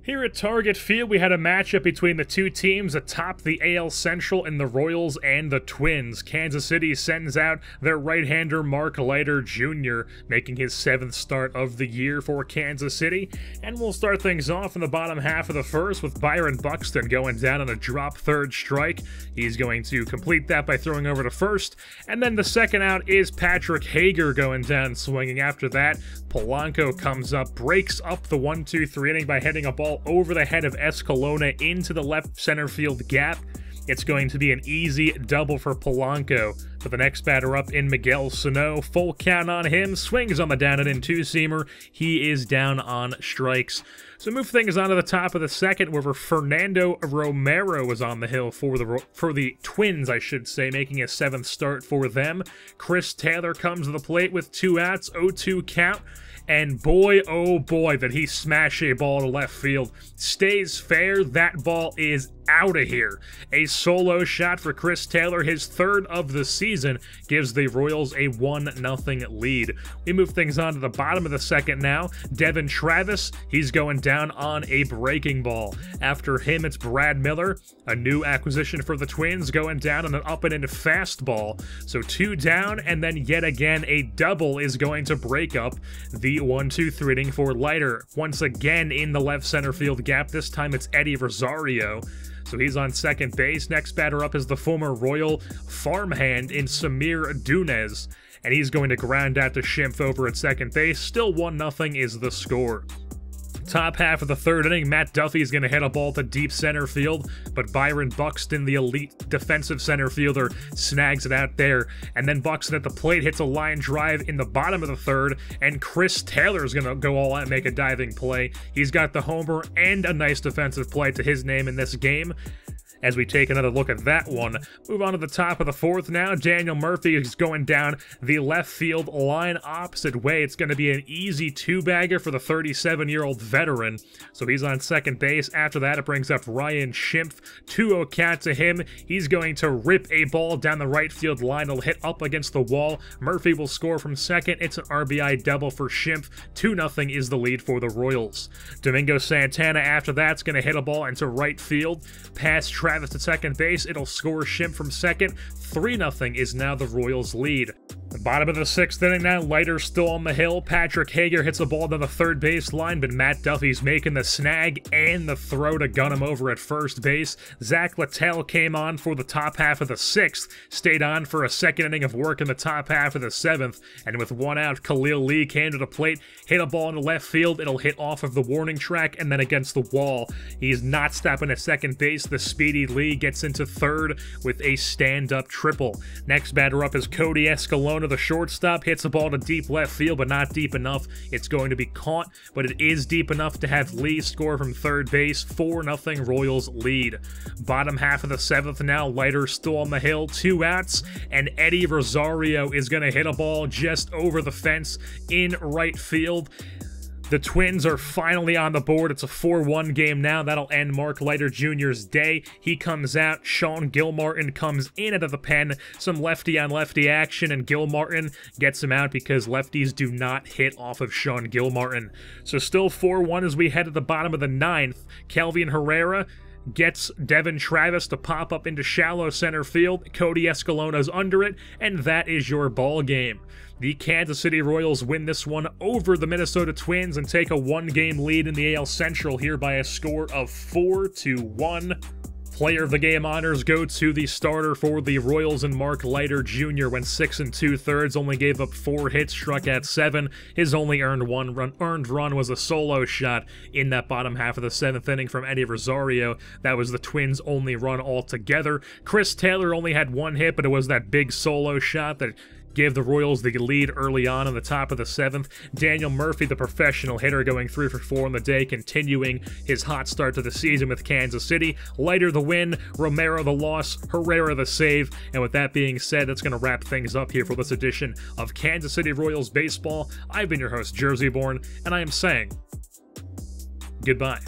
Here at Target Field, we had a matchup between the two teams atop the AL Central in the Royals and the Twins. Kansas City sends out their right-hander Mark Leiter Jr., making his 7th start of the year for Kansas City. And we'll start things off in the bottom half of the first with Byron Buxton going down on a drop third strike. He's going to complete that by throwing over to first. And then the second out is Patrick Hager going down swinging. After that, Polanco comes up, breaks up the 1-2-3 inning by hitting a ball over the head of Escalona into the left center field gap. It's going to be an easy double for Polanco. But the next batter up in Miguel Sano, full count on him, swings on the down and in two-seamer. He is down on strikes. So move things on to the top of the second, where Fernando Romero was on the hill for the Twins, I should say, making a 7th start for them. Chris Taylor comes to the plate with 2 outs, 0-2 count. And boy, oh boy, did he smash a ball to left field. Stays fair, that ball is out of here. A solo shot for Chris Taylor, his 3rd of the season, gives the Royals a 1-0 lead. We move things on to the bottom of the second now. Devin Travis, he's going down on a breaking ball. After him, it's Brad Miller, a new acquisition for the Twins, going down on an up-and-in fastball. So 2 down, and then yet again, a double is going to break up the 1-2-3 inning for Leiter. Once again in the left center field gap, this time it's Eddie Rosario. So he's on second base. Next batter up is the former Royal farmhand in Samir Dunez. And he's going to ground out to Schimpf over at second base. Still 1-0 is the score. Top half of the 3rd inning, Matt Duffy is going to hit a ball to deep center field, but Byron Buxton, the elite defensive center fielder, snags it out there. And then Buxton at the plate hits a line drive in the bottom of the 3rd, and Chris Taylor is going to go all out and make a diving play. He's got the homer and a nice defensive play to his name in this game. As we take another look at that one, move on to the top of the 4th now. Daniel Murphy is going down the left field line opposite way. It's going to be an easy 2-bagger for the 37-year-old veteran. So he's on second base. After that, it brings up Ryan Schimpf. 2-0 count to him. He's going to rip a ball down the right field line. It'll hit up against the wall. Murphy will score from second. It's an RBI double for Schimpf. 2-0 is the lead for the Royals. Domingo Santana after that's going to hit a ball into right field. Past Travis to second base, it'll score Schimpf from second. 3-0 is now the Royals' lead. The bottom of the 6th inning now, Leiter still on the hill. Patrick Hager hits a ball down the third base line, but Matt Duffy's making the snag and the throw to gun him over at first base. Zach Littell came on for the top half of the 6th, stayed on for a 2nd inning of work in the top half of the 7th, and with 1 out, Khalil Lee came to the plate, hit a ball in the left field. It'll hit off of the warning track and then against the wall. He's not stopping at second base. The speedy Lee gets into 3rd with a stand-up triple. Next batter up is Cody Escalona, the shortstop, hits a ball to deep left field, but not deep enough. It's going to be caught, but it is deep enough to have Lee score from third base. 4-0 Royals lead. Bottom half of the 7th now, Leiter still on the hill, 2 outs, and Eddie Rosario is going to hit a ball just over the fence in right field. The Twins are finally on the board. It's a 4-1 game now. That'll end Mark Leiter Jr.'s day. He comes out. Sean Gilmartin comes in out of the pen. Some lefty-on-lefty action, and Gilmartin gets him out because lefties do not hit off of Sean Gilmartin. So still 4-1 as we head to the bottom of the 9th. Kelvin Herrera gets Devin Travis to pop up into shallow center field. Cody Escalona's under it, and that is your ball game. The Kansas City Royals win this one over the Minnesota Twins and take a 1-game lead in the AL Central here by a score of 4-1. Player of the game honors go to the starter for the Royals and Mark Leiter Jr. when 6 2/3, only gave up 4 hits, struck out 7. His only earned run was a solo shot in that bottom half of the 7th inning from Eddie Rosario. That was the Twins' only run altogether. Chris Taylor only had 1 hit, but it was that big solo shot that gave the Royals the lead early on the top of the 7th. Daniel Murphy, the professional hitter, going 3 for 4 on the day, continuing his hot start to the season with Kansas City. Leiter the win, Romero the loss, Herrera the save. And with that being said, that's going to wrap things up here for this edition of Kansas City Royals Baseball. I've been your host, Jersey Born, and I am saying goodbye.